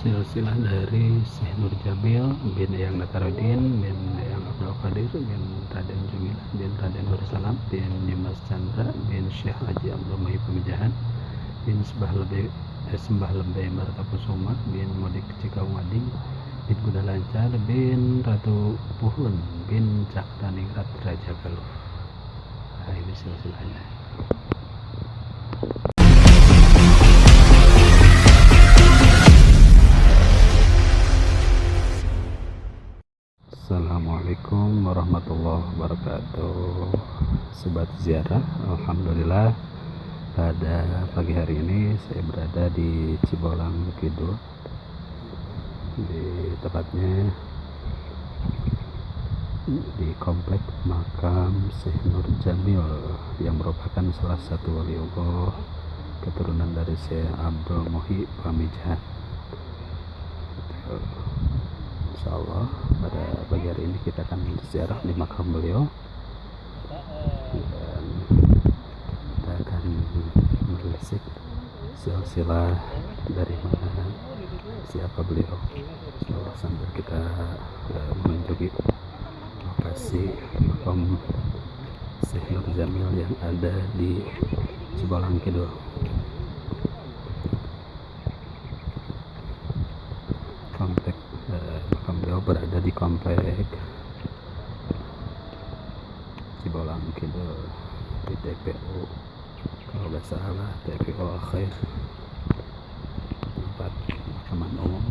silsilah dari Syekh Nur Jamil bin Eyang Natarudin bin Eyang Abdul Qadir bin Raden Jumilah bin Raden Darussalam bin Dimas Chandra bin Syekh Haji Abdul Muhyi Pamijahan bin Sembah Lembe Martakusuma bin Modik Cikawmading bin Kuda Lancar bin Ratu Puhun bin Cakraningrat Raja Galuh. Nah, ini silsilahnya. Assalamualaikum warahmatullahi wabarakatuh. Sobat ziarah, alhamdulillah pada pagi hari ini saya berada di Cibolang Kidul, di tepatnya di komplek makam Syekh Nur Jamil yang merupakan salah satu waliullah keturunan dari Syekh Abdul Muhyi Pamijahan. Insyaallah pada pagi hari ini kita akan ziarah di makam beliau dan kita akan menelisik silsilah dari mana siapa beliau. Insyaallah sambil kita mengunjungi lokasi makam Syekh Nur Jamil yang ada di Cibolang Kidul. Komplek makam beliau berada di komplek Cibolang Kidul di TPU, kalau nggak salah TPU Akhir, tempat pemakaman umum.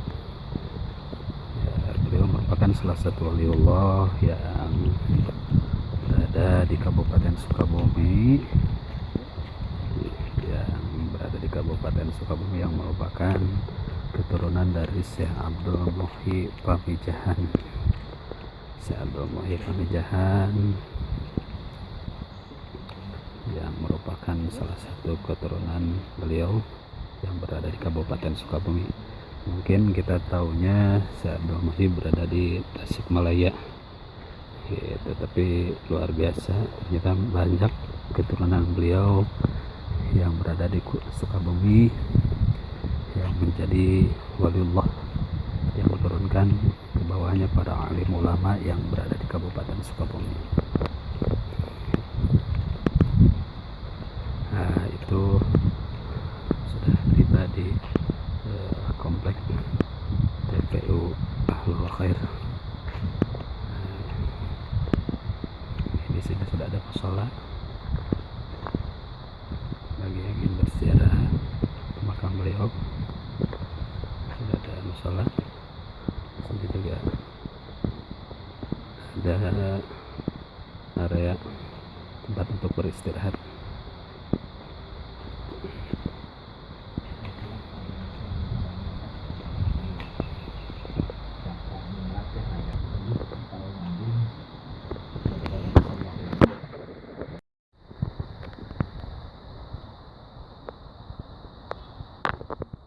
Ya, beliau merupakan salah satu waliullah yang berada di Kabupaten Sukabumi, yang merupakan keturunan dari Syekh Abdul Muhyi Pamijahan. Syekh Abdul Muhyi Pamijahan yang merupakan salah satu keturunan beliau yang berada di Kabupaten Sukabumi. Mungkin kita tahunya Syekh Abdul Muhyi berada di Tasikmalaya gitu, tapi luar biasa ternyata banyak keturunan beliau yang berada di Sukabumi yang menjadi waliullah yang diturunkan ke bawahnya para alim ulama yang berada di Kabupaten Sukabumi. Nah, itu sudah tiba di komplek TPU Ahlul Khair. Di sini sudah ada musola bagi yang ingin berziarah makam beliau. Sudah ada musola. Sini juga ada area tempat untuk beristirahat.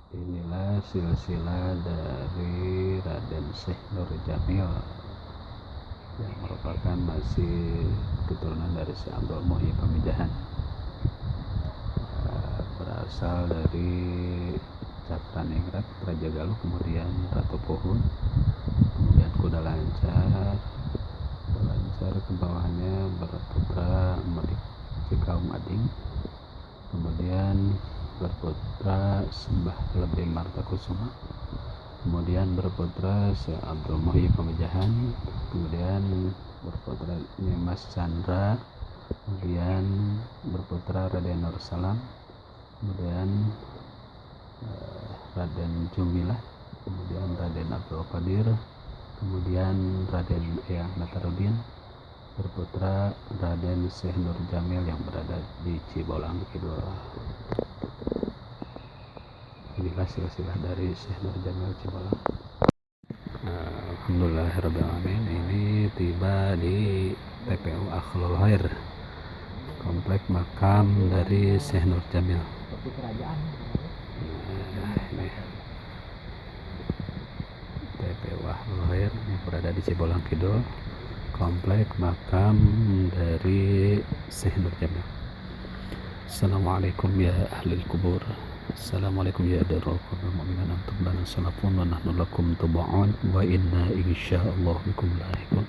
Inilah silsilah dari Raden Syekh Nur Jamil yang merupakan masih keturunan dari Syekh Abdul Muhyi Pamijahan, berasal dari Cakraningrat Raja Galuh, kemudian Ratu Puhun, kemudian Kuda Lancar ke bawahnya berputra Modik Cikawmading, kemudian berputra Sembah Lembe Martakusuma, kemudian berputra Syekh Abdul Muhyi Pamijahan, kemudian berputra Dimas Chandra, kemudian berputra Raden Darussalam, kemudian Raden Jumilah, kemudian Raden Abdul Qadir, kemudian Raden Eyang Natarudin, berputra Raden Syekh Nur Jamil yang berada di Cibolang Kidul. Inilah silsilah dari Syekh Nur Jamil Cibolang. Alhamdulillahirrabbilalamin, ini tiba di TPU Ahlul Khair, komplek makam dari Syekh Nur Jamil. Ini TPU Ahlul Khair yang berada di Cibolang Kidul, komplek makam dari Syekh Nur Jamil. Assalamualaikum ya ahlul kubur. Assalamualaikum ya darul mu'minin antum lana salafun wa nahnu lakum tuba'un wa inna insyaallah bikum lahiqun.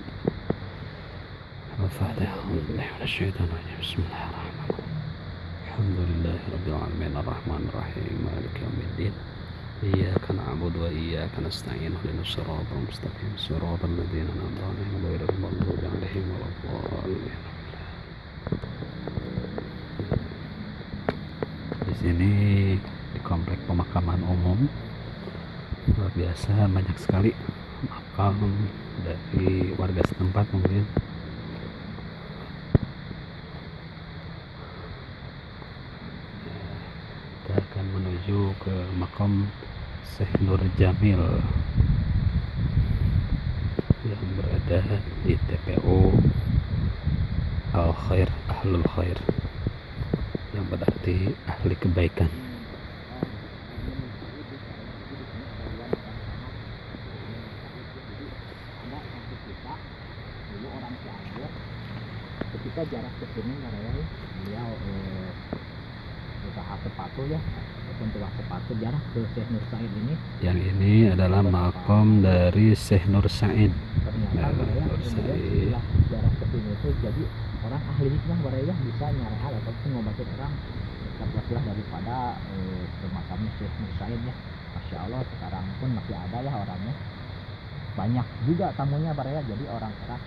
Al-Fatihah. Bismillahirrahmanirrahim. Alhamdulillahi rabbil alamin arrahmanir rahim maliki yaumiddin. Iyyaka na'budu wa iyyaka nasta'in ihdinas siratal mustaqim siratal ladzina an'amta 'alaihim ghairil maghdubi 'alaihim waladdallin. Di sini di komplek pemakaman umum luar biasa, banyak sekali makam dari warga setempat. Mungkin kita akan menuju ke makam Syekh Nur Jamil yang berada di TPO Al Khair, Ahlul Khair, yang berarti ahli kebaikan. Ketika jarak ke sini karena beliau usaha sepatu ya, ataupun tuah sepatu jarak ke Syekh Nur Said ini. Yang ini adalah makam dari Syekh Nur Said. Ternyata Nur Said jarak ke sini itu jadi orang ahli hikmah baraya bisa nyarehal ataupun ngobatin orang terpulang daripada ke makamnya Syekh Nur Said ya. Masya Allah sekarang pun masih ada ya orangnya, banyak juga tamunya baraya. Jadi orang-orang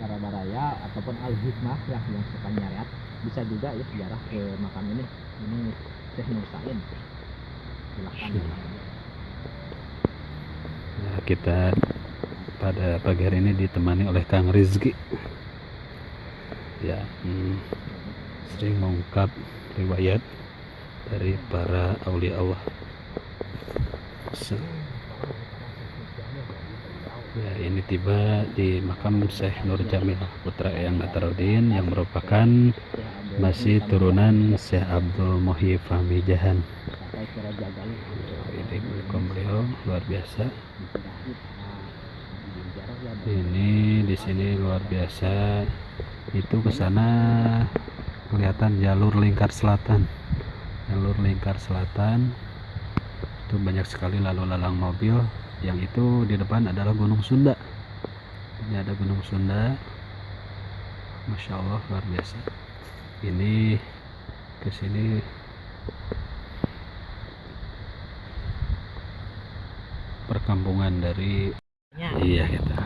baraya ataupun al hikmah ya yang suka nyariat bisa juga ya sejarah ke makam ini Syekh Nur Said. Silahkan. Nah, kita pada pagi hari ini ditemani oleh Kang Rizki ya, sering mengungkap riwayat dari para aulia Allah. Ya, ini tiba di makam Syekh Nur Jamil putra Eyang Natarudin yang merupakan masih turunan Syekh Abdul Muhyi Fahmi Jahan. Ini makam beliau luar biasa. Ini di sini luar biasa. Itu ke sana kelihatan jalur lingkar selatan. Jalur lingkar selatan itu banyak sekali lalu lalang mobil. Yang itu di depan adalah Gunung Sunda. Ini ada Gunung Sunda. Masya Allah luar biasa. Ini ke sini perkampungan dari iya kita.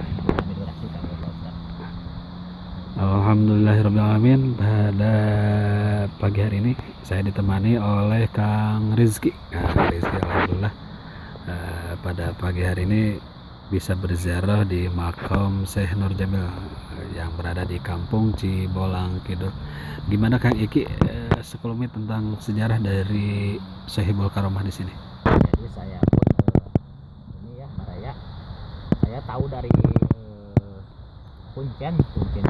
Alhamdulillahirrahmanirrahim. Pada pagi hari ini saya ditemani oleh Kang Rizki. Rizki alhamdulillah pada pagi hari ini bisa berziarah di makam Syekh Nur Jamil yang berada di Kampung Cibolang Kidul. Gimana Kang Iki sekelumit tentang sejarah dari Sahibul Karomah di sini? Jadi saya pun ini ya Maraya, saya tahu dari Kuncen yang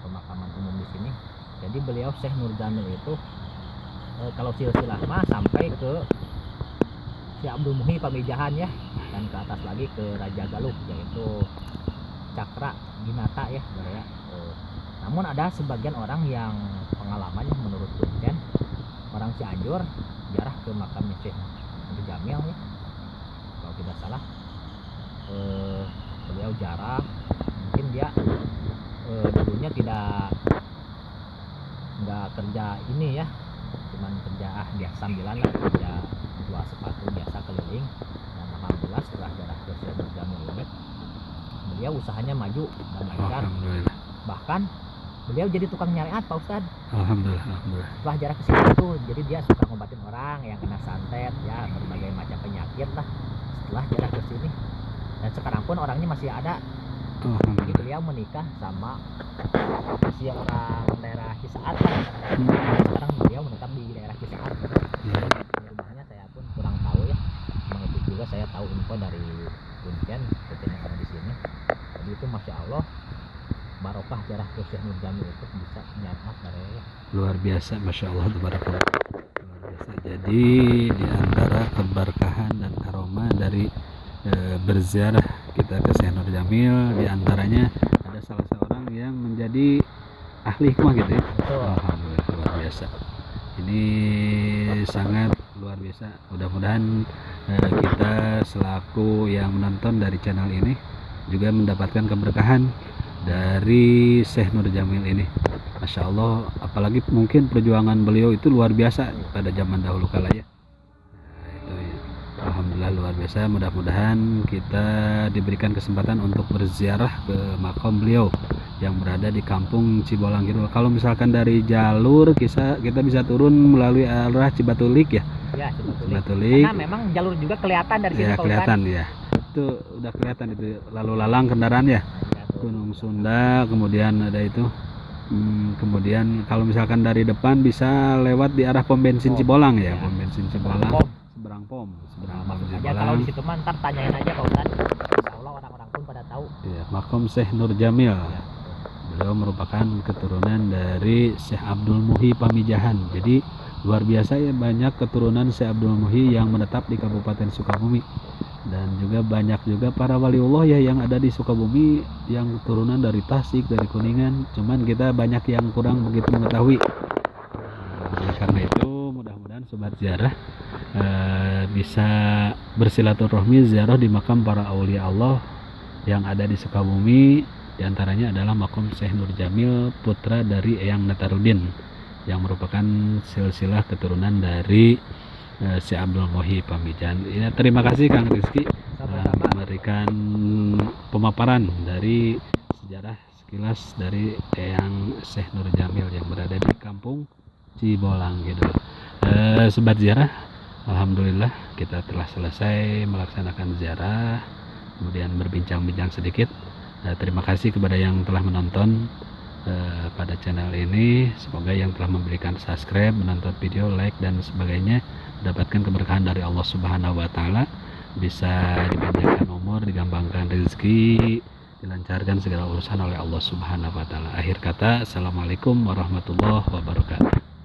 pemakaman umum di sini. Jadi beliau Syekh Nur Jamil itu kalau silsilah mah sampai ke Syekh Abdul Muhyi Fahmi Jahan ya, dan ke atas lagi ke Raja Galuh yaitu Cakra Ginata ya Maraya. Namun ada sebagian orang yang pengalamannya menurut Kuncen, orang Cianjur jarah ke makamnya Syekh Nur Jamil ya, kalau tidak salah beliau jarah. Mungkin dia dulunya nggak kerja ini ya, cuman kerja biasa sambilan lah, kerja jual sepatu biasa keliling. Dan alhamdulillah setelah jarah ke Syekh Nur Jamil ini beliau usahanya maju dan lancar. Bahkan beliau jadi tukang nyariat Pak Ustad. Alhamdulillah. Setelah jarah ke sini itu jadi dia suka ngobatin orang yang kena santet ya, berbagai macam penyakit lah setelah jarah ke sini. Dan sekarang pun orangnya masih ada. Jadi beliau menikah sama si orang daerah Cisaat kan. Sekarang beliau menetap di daerah Cisaat. Rumahnya saya pun kurang tahu ya. Mengikut juga saya tahu info dari Kuncen yang ada di sini. Jadi itu masya Allah barokah jarah ke Syekh Nur Jamil itu bisa nyata ya. Luar biasa, masya Allah, tabarakallah. Luar biasa. Jadi di antara keberkahan dan aroma dari berziarah kita ke Syekh Nur Jamil, diantaranya ada salah seorang yang menjadi ahli hikmah gitu ya. Alhamdulillah luar biasa. Ini sangat luar luar biasa. Mudah-mudahan kita selaku yang menonton dari channel ini juga mendapatkan keberkahan dari Syekh Nur Jamil ini. Masya Allah, apalagi mungkin perjuangan beliau itu luar biasa pada zaman dahulu kala ya. Nah, itu ya. Alhamdulillah luar biasa. Mudah-mudahan kita diberikan kesempatan untuk berziarah ke makam beliau yang berada di kampung Cibolang Kidul. Kalau misalkan dari jalur kita bisa turun melalui arah Cibatulik ya. Ya, Cibatulik. karena memang jalur juga kelihatan dari sini Ya Pak kelihatan Ustadz. ya. Itu udah kelihatan itu lalu lalang kendaraan ya. Ya, tuh. Gunung Sunda, kemudian ada itu. Kemudian kalau misalkan dari depan bisa lewat di arah pom bensin Cibolang ya, pom bensin Cibolang. Seberang pom Maksud aja Cibolang. kalau di situ mah ntar tanyain aja Pak Ustadz. Insya Allah orang-orang pun pada tahu. Ya, makom Syekh Nur Jamil. Ya. Beliau merupakan keturunan dari Syekh Abdul Muhi Pamijahan. Jadi luar biasa ya, banyak keturunan Syekh Abdul Muhi yang menetap di Kabupaten Sukabumi. Dan juga banyak juga para waliullah ya yang ada di Sukabumi yang keturunan dari Tasik, dari Kuningan. Cuman kita banyak yang kurang begitu mengetahui. Oleh karena itu mudah-mudahan sobat ziarah bisa bersilaturahmi ziarah di makam para aulia Allah yang ada di Sukabumi. Di antaranya adalah makam Syekh Nur Jamil, putra dari Eyang Natarudin, yang merupakan silsilah keturunan dari Syekh Abdul Muhi Pamijahan. Ya, terima kasih Kang Rizky memberikan pemaparan dari sejarah sekilas dari Eyang Syekh Nur Jamil yang berada di kampung Cibolang gitu. Sobat ziarah, alhamdulillah kita telah selesai melaksanakan ziarah, kemudian berbincang-bincang sedikit. Terima kasih kepada yang telah menonton pada channel ini. Semoga yang telah memberikan subscribe, menonton video, like dan sebagainya mendapatkan keberkahan dari Allah Subhanahu wa taala, bisa dipanjangkan umur, digampangkan rezeki, dilancarkan segala urusan oleh Allah Subhanahu wa taala. Akhir kata, assalamualaikum warahmatullahi wabarakatuh.